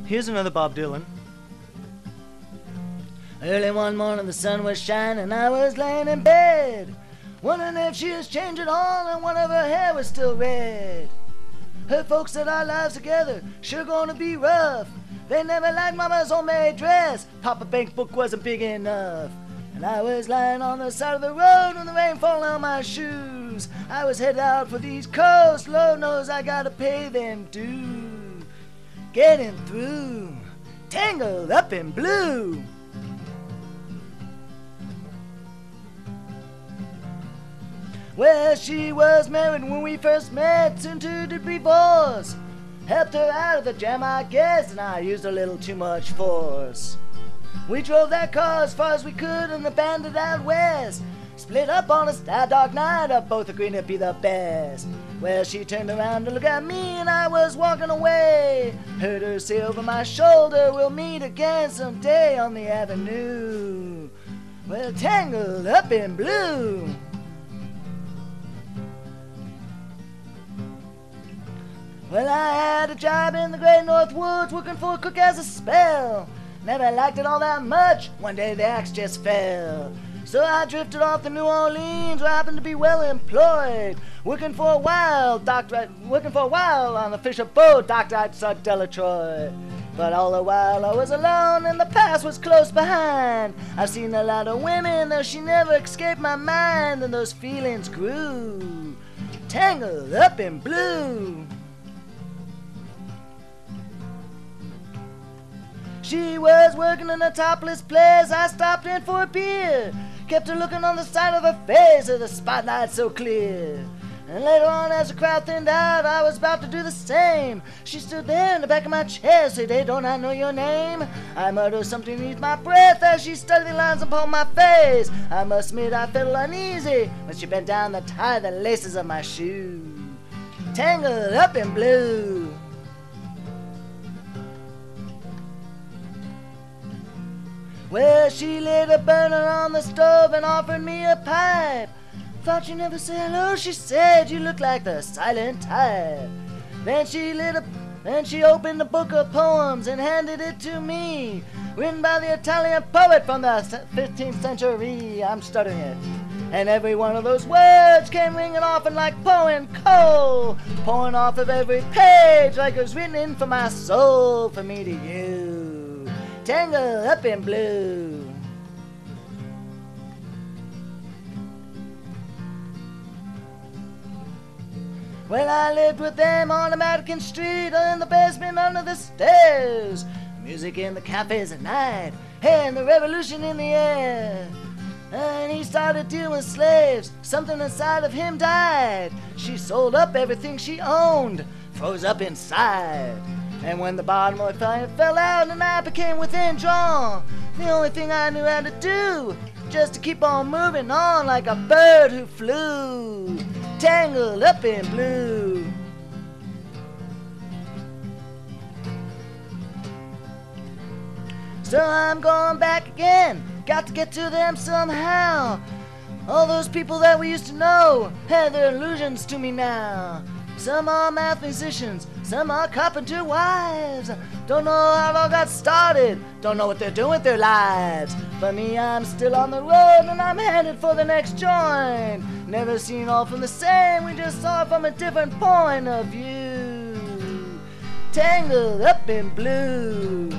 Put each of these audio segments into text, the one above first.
Here's another Bob Dylan. Early one morning the sun was shining, I was laying in bed, wondering if she was changed at all and one of her hair was still red. Her folks said our lives together sure gonna be rough. They never liked Mama's homemade dress, Papa Bank book wasn't big enough. And I was lying on the side of the road with the rain falling on my shoes. I was headed out for the East Coast, Lord knows I gotta pay them dues. Getting through, tangled up in blue. Well, she was married when we first met, soon to divorce. Helped her out of the jam, I guess, and I used a little too much force. We drove that car as far as we could and abandoned out west. Split up on a dark night, both agreed to be the best. Well, she turned around to look at me and I was walking away. Heard her say over my shoulder, we'll meet again someday on the avenue. Well, tangled up in blue. Well, I had a job in the great North Woods, working for a cook as a spell. Never liked it all that much, one day the axe just fell. So I drifted off to New Orleans, where I happened to be well employed. Working for a while on a fisher boat, doctor I'd suck Detroit. But all the while I was alone and the past was close behind. I've seen a lot of women, though she never escaped my mind, and those feelings grew, tangled up in blue. She was working in a topless place, I stopped in for a beer. Kept her looking on the side of her face, with the spotlight so clear. And later on as the crowd thinned out, I was about to do the same. She stood there in the back of my chair, said, "Hey, don't I know your name?" I muttered something beneath my breath as she studied the lines upon my face. I must admit I felt uneasy when she bent down to tie the laces of my shoe. Tangled up in blue. Well, she lit a burner on the stove and offered me a pipe. Thought you'd never say hello, she said, you look like the silent type. Then she opened a book of poems and handed it to me, written by the Italian poet from the 15th century. I'm stuttering it. And every one of those words came ringing off and like pouring coal, pouring off of every page like it was written in for my soul, for me to you. Tangled up in blue. Well, I lived with them on the Madigan Street, or in the basement under the stairs. Music in the cafes at night, and the revolution in the air. And he started dealing slaves, something inside of him died. She sold up everything she owned, froze up inside. And when the bottom of the fell out and I became within draw, the only thing I knew how to do, just to keep on moving on like a bird who flew, tangled up in blue. So I'm going back again, got to get to them somehow. All those people that we used to know had their illusions to me now. Some are math musicians, some are carpenter wives. Don't know how it all got started, don't know what they're doing with their lives. For me, I'm still on the road and I'm headed for the next joint. Never seen all from the same, we just saw it from a different point of view. Tangled up in blue.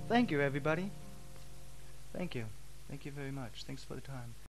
Thank you, everybody. Thank you. Thank you very much. Thanks for the time.